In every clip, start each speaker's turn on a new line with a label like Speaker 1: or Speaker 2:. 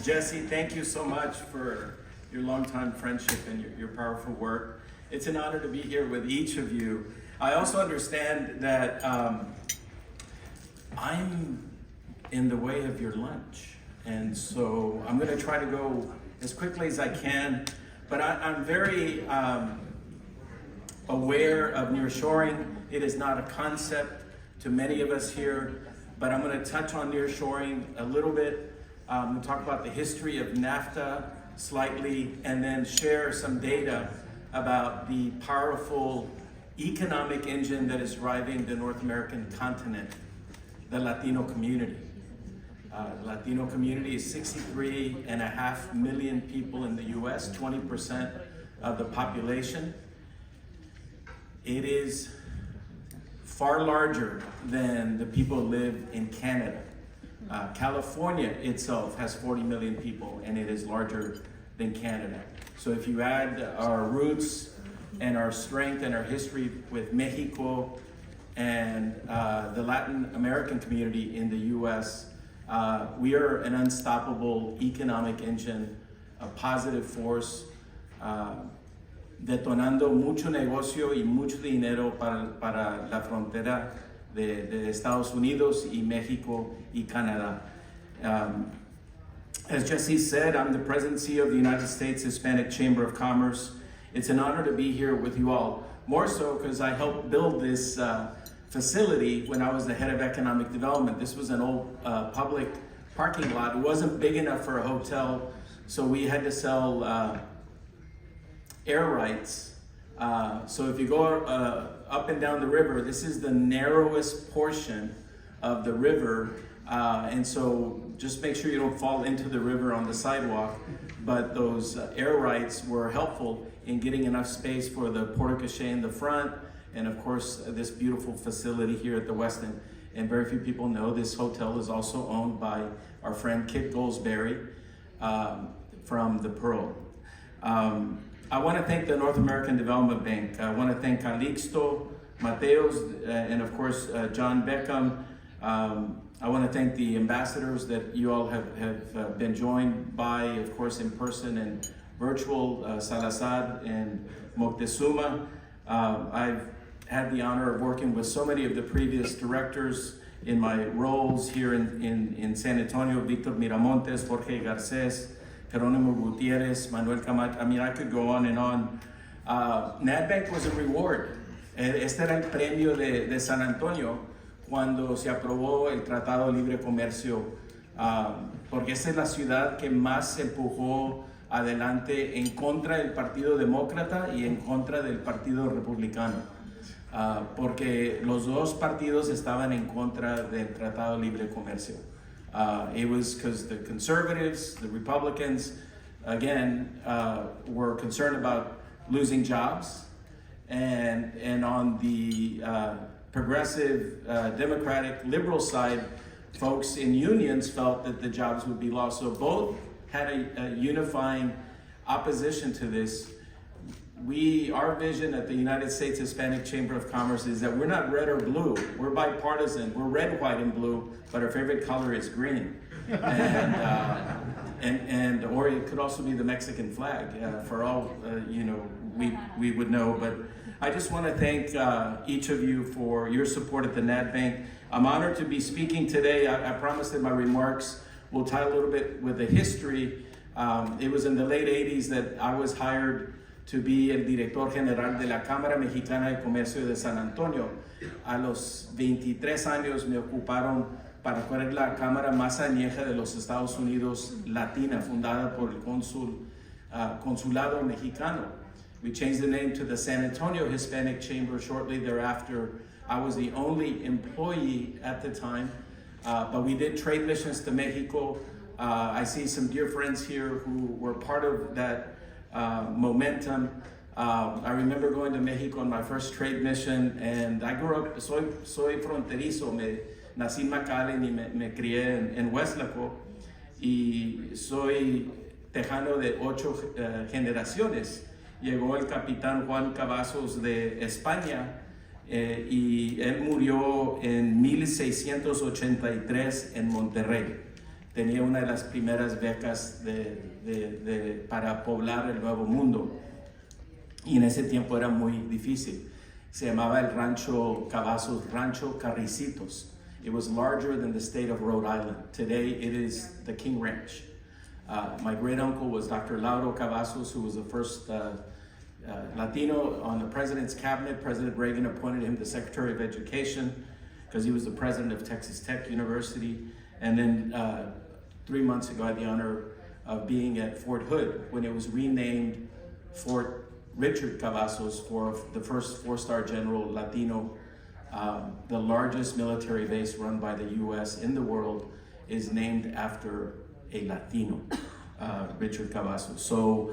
Speaker 1: Jesse, thank you so much for your longtime friendship and your powerful work. It's an honor to be here with each of you. I also understand that I'm in the way of your lunch, and so I'm going to try to go as quickly as I can, but I'm very aware of nearshoring. It is not a concept to many of us here, but I'm going to touch on nearshoring a little bit. We'll talk about the history of NAFTA slightly, and then share some data about the powerful economic engine that is driving the North American continent, the Latino community. The Latino community is 63.5 million people in the US, 20% of the population. It is far larger than the people who live in Canada. California itself has 40 million people, and it is larger than Canada. So if you add our roots and our strength and our history with Mexico and the Latin American community in the US, we are an unstoppable economic engine, a positive force, detonando mucho negocio y mucho dinero para la frontera de Estados Unidos y Mexico y Canadá. As Jesse said, I'm the President and CEO of the United States Hispanic Chamber of Commerce. It's an honor to be here with you all, more so because I helped build this facility when I was the head of economic development. This was an old public parking lot. It wasn't big enough for a hotel, so we had to sell air rights. So if you go up and down the river, this is the narrowest portion of the river, and so just make sure you don't fall into the river on the sidewalk. But those air rights were helpful in getting enough space for the porte-cochere in the front, and of course this beautiful facility here at the Westin. And very few people know this hotel is also owned by our friend Kit Goldsberry from the Pearl. I want to thank the North American Development Bank. I want to thank Calixto, Mateos, and of course John Beckham. I want to thank the ambassadors that you all have been joined by, of course in person and virtual, Salazar and Moctezuma. I've had the honor of working with so many of the previous directors in my roles here in San Antonio: Victor Miramontes, Jorge Garces, Jerónimo Gutierrez, Manuel Camacho. I mean, I could go on and on. NADBank was a reward. Este era el premio de San Antonio cuando se aprobó el Tratado de Libre Comercio, porque esta es la ciudad que más se empujó adelante en contra del Partido Demócrata y en contra del Partido Republicano, porque los dos partidos estaban en contra del Tratado de Libre Comercio. It was because the conservatives, the Republicans, again, were concerned about losing jobs, and on the progressive, democratic, liberal side, folks in unions felt that the jobs would be lost. So both had a unifying opposition to this. Our vision at the United States Hispanic Chamber of Commerce is that we're not red or blue. We're bipartisan. We're red, white, and blue, but our favorite color is green. And or it could also be the Mexican flag. For all we would know. But I just want to thank each of you for your support at the NADBank. I'm honored to be speaking today. I promised in my remarks we'll tie a little bit with the history. It was in the late 80s that I was hired to be el director general de la Cámara Mexicana de Comercio de San Antonio. A los 23 años me ocuparon para correr la cámara más añeja de los Estados Unidos latina, fundada por el Consulado Mexicano. We changed the name to the San Antonio Hispanic Chamber shortly thereafter. I was the only employee at the time, but we did trade missions to Mexico. I see some dear friends here who were part of that momentum. I remember going to Mexico on my first trade mission, and I grew up, soy fronterizo, nací en McAllen y me crié en Weslaco, y soy tejano de 8 generaciones. Llegó el capitán Juan Cavazos de España, y él murió en 1683 en Monterrey. tenía una de las primeras becas para poblar el Nuevo Mundo. Y en ese tiempo era muy difícil. Se llamaba el Rancho Cavazos, Rancho Carricitos. It was larger than the state of Rhode Island. Today it is the King Ranch. My great uncle was Dr. Lauro Cavazos, who was the first Latino on the president's cabinet. President Reagan appointed him the Secretary of Education because he was the president of Texas Tech University. And then 3 months ago, I had the honor of being at Fort Hood when it was renamed Fort Richard Cavazos for the first four-star general Latino. The largest military base run by the U.S. in the world is named after a Latino, Richard Cavazos. So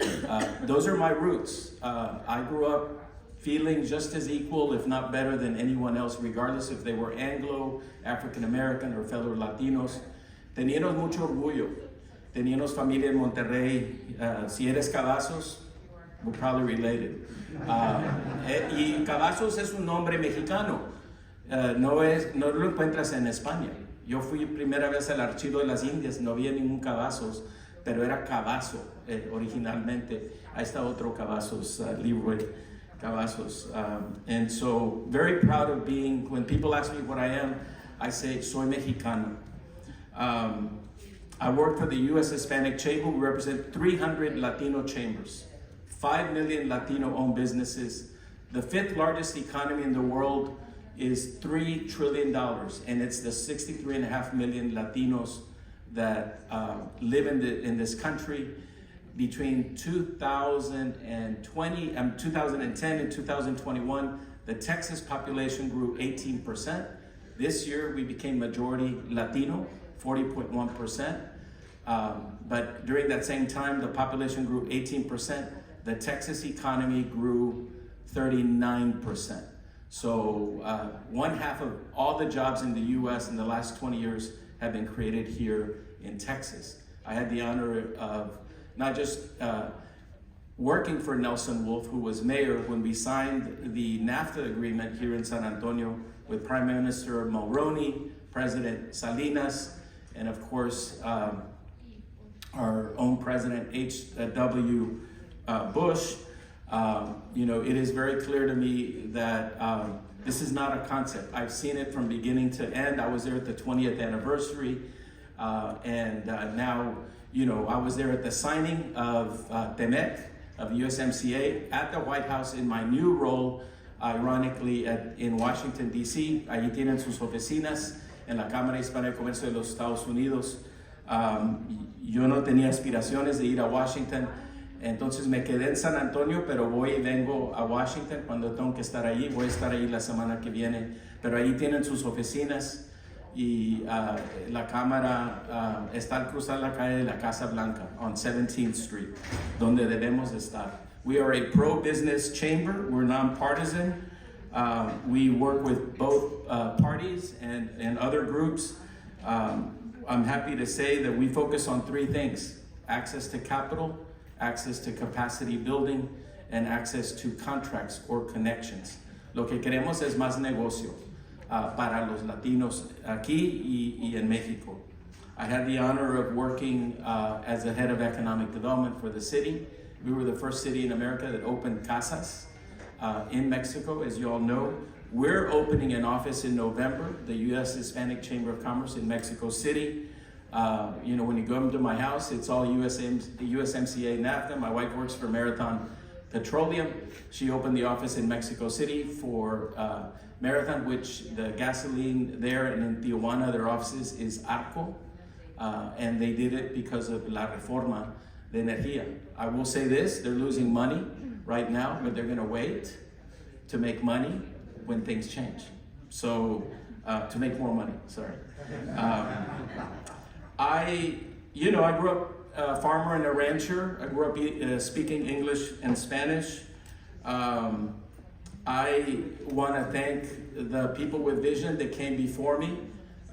Speaker 1: those are my roots. I grew up feeling just as equal, if not better than anyone else, regardless if they were Anglo, African American, or fellow Latinos. Teníamos mucho orgullo. Teníamos familia en Monterrey. Si eres Cavazos, we're probably related. Y Cavazos es un nombre mexicano. No lo encuentras en España. Yo fui primera vez al Archivo de las Indias, no había ningún Cavazos, pero era Cavazo originalmente. Ahí está otro Cavazos, Leroy Cavazos. And so, very proud of being, when people ask me what I am, I say, soy mexicano. I work for the U.S. Hispanic Chamber. We represent 300 Latino chambers, 5 million Latino-owned businesses. The 5th largest economy in the world is $3 trillion, and it's the 63.5 million Latinos that live in this country. Between 2010 and 2021, the Texas population grew 18%. This year, we became majority Latino, 40.1%. But during that same time, the population grew 18%. The Texas economy grew 39%. So 1/2 of all the jobs in the U.S. in the last 20 years have been created here in Texas. I had the honor of not just working for Nelson Wolff, who was mayor, when we signed the NAFTA agreement here in San Antonio with Prime Minister Mulroney, President Salinas, and of course, our own President H.W. Bush. It is very clear to me that this is not a concept. I've seen it from beginning to end. I was there at the 20th anniversary, and now, I was there at the signing of TEMEC, of USMCA, at the White House in my new role, ironically, in Washington, D.C. Allí tienen sus oficinas en la Cámara Hispana de Comercio de los Estados Unidos. Yo no tenía aspiraciones de ir a Washington. Entonces me quedé en San Antonio, pero voy y vengo a Washington cuando tengo que estar allí. Voy a estar ahí la semana que viene. Pero ahí tienen sus oficinas y la cámara está al cruzar la calle de la Casa Blanca on 17th Street, donde debemos estar. We are a pro-business chamber. We're nonpartisan. We work with both parties and other groups. I'm happy to say that we focus on 3 things: access to capital, access to capacity building, and access to contracts or connections. Lo que queremos es más negocio para los latinos aquí y en Mexico. I had the honor of working as the head of economic development for the city. We were the first city in America that opened casas in Mexico, as you all know. We're opening an office in November, the U.S. Hispanic Chamber of Commerce in Mexico City. When you go into my house, it's all USMCA NAFTA. My wife works for Marathon Petroleum. She opened the office in Mexico City for Marathon, which the gasoline there, and in Tijuana, their offices is ARCO. And they did it because of La Reforma de Energía. I will say this, they're losing money right now, but they're gonna wait to make money when things change. So, to make more money, sorry. I grew up a farmer and a rancher. I grew up speaking English and Spanish. I want to thank the people with vision that came before me.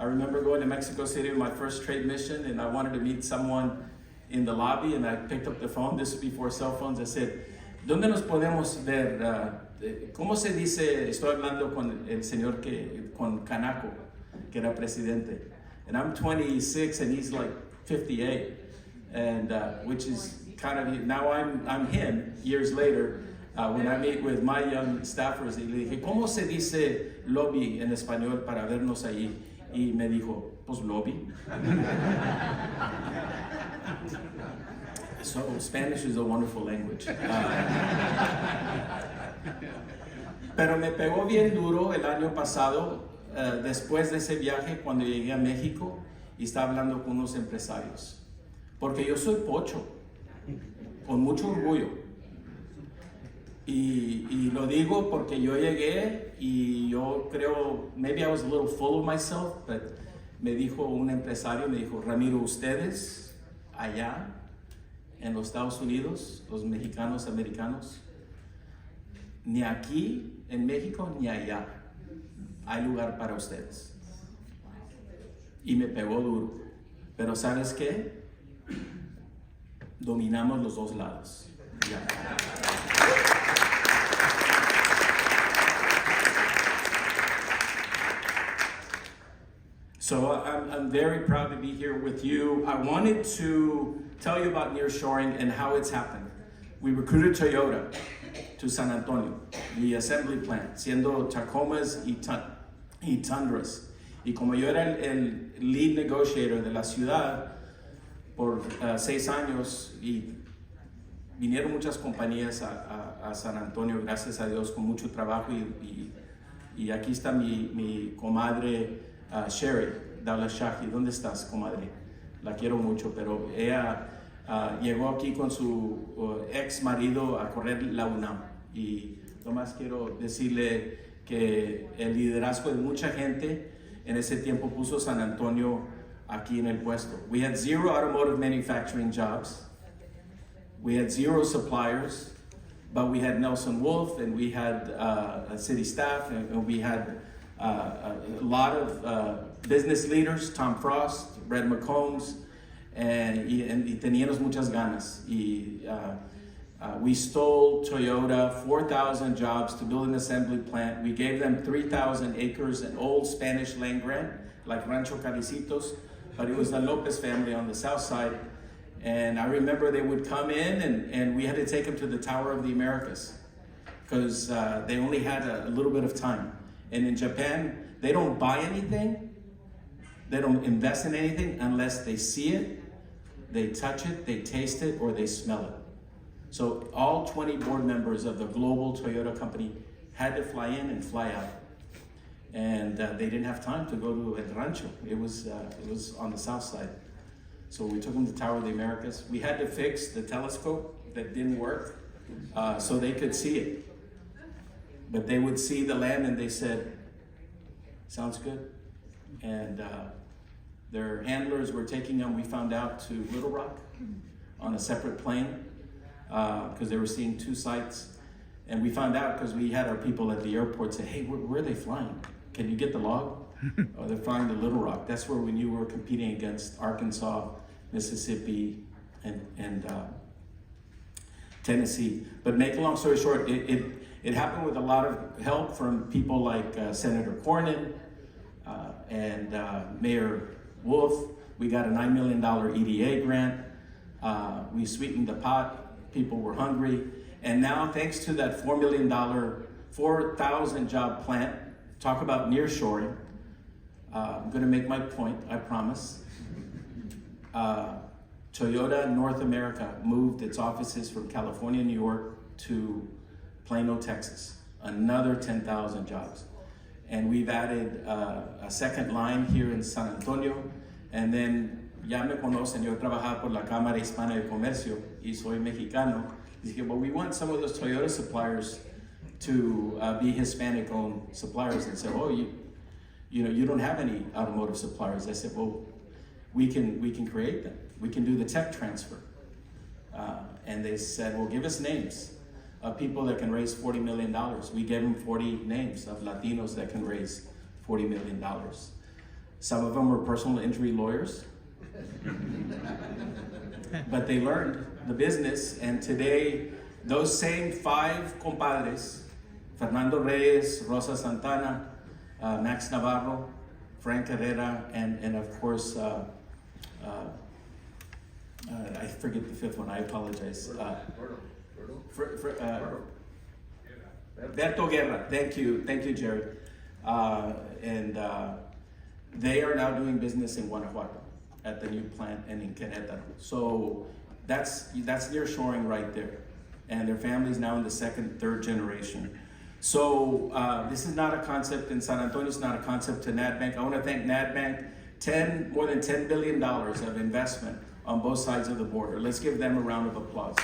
Speaker 1: I remember going to Mexico City on my first trade mission, and I wanted to meet someone in the lobby, and I picked up the phone. This was before cell phones. I said, ¿dónde nos podemos ver? ¿Cómo se dice? Estoy hablando con el señor con Canaco, que era presidente. And I'm 26, and he's like 58, and which is kind of, now I'm him years later. When I meet with my young staffers, y le dije, ¿cómo se dice lobby en español para vernos ahí? Y me dijo, pues lobby. So Spanish is a wonderful language. Pero me pegó bien duro el año pasado, después de ese viaje, cuando llegué a México y estaba hablando con unos empresarios. Porque yo soy pocho, con mucho orgullo. Y lo digo porque yo llegué y yo creo, maybe I was a little full of myself, but me dijo un empresario, me dijo, Ramiro, ustedes allá en los Estados Unidos, los mexicanos, americanos, ni aquí en México ni allá hay lugar para ustedes. Y me pegó duro. Pero ¿sabes qué? Dominamos los dos lados. Ya. So I'm very proud to be here with you. I wanted to tell you about nearshoring and how it's happened. We recruited Toyota to San Antonio, the assembly plant, siendo Tacomas y Tundras. Y como yo era el lead negotiator de la ciudad por 6 años, y vinieron muchas compañías a San Antonio, gracias a Dios, con mucho trabajo, y aquí está mi comadre Sherry Dalashahi. ¿Dónde estás, comadre? La quiero mucho, pero ella llegó aquí con su ex marido a correr la UNAM. Y nomás quiero decirle que el liderazgo de mucha gente en ese tiempo puso San Antonio aquí en el puesto. We had 0 automotive manufacturing jobs. We had 0 suppliers, but we had Nelson Wolf, and we had a city staff, and we had a lot of business leaders, Tom Frost, Red McCombs, y teníamos muchas ganas. We stole Toyota 4,000 jobs to build an assembly plant. We gave them 3,000 acres, an old Spanish land grant, like Rancho Caricitos, but it was the Lopez family on the south side. And I remember they would come in, and we had to take them to the Tower of the Americas, because they only had a little bit of time. And in Japan, they don't buy anything, they don't invest in anything unless they see it, they touch it, they taste it, or they smell it. So all 20 board members of the global Toyota company had to fly in and fly out. And they didn't have time to go to El Rancho. It was on the south side. So we took them to Tower of the Americas. We had to fix the telescope that didn't work so they could see it. But they would see the land and they said, sounds good. And their handlers were taking them, we found out, to Little Rock on a separate plane because they were seeing 2 sites. And we found out because we had our people at the airport say, hey, where are they flying? Can you get the log? Oh, they're flying to Little Rock. That's where we knew we were competing against Arkansas, Mississippi, and Tennessee. But make a long story short, it happened with a lot of help from people like Senator Cornyn and Mayor Wolf. We got a $9 million EDA grant. We sweetened the pot. People were hungry. And now, thanks to that $4 million, 4,000 job plant, talk about nearshoring. I'm going to make my point, I promise. Toyota North America moved its offices from California, New York to Plano, Texas. Another 10,000 jobs. And we've added a second line here in San Antonio. And then, ya me conocen, yo trabajaba por la Cámara Hispana de Comercio y soy mexicano. Dije, well, we want some of those Toyota suppliers to be Hispanic-owned suppliers. And said, oh, you don't have any automotive suppliers. I said, well, we can create them. We can do the tech transfer. And they said, well, give us names of people that can raise $40 million. We gave them 40 names of Latinos that can raise $40 million. Some of them were personal injury lawyers, but they learned the business. And today, those same 5 compadres, Fernando Reyes, Rosa Santana, Max Navarro, Frank Herrera, and of course, forget the fifth one. I apologize. Berto Guerra. Thank you, Jerry. They are now doing business in Guanajuato at the new plant and in Querétaro. So that's nearshoring right there. And their family's now in the second, third generation. So this is not a concept in San Antonio. It's not a concept to NADBank. I want to thank NADBank. More than $10 billion of investment on both sides of the border. Let's give them a round of applause.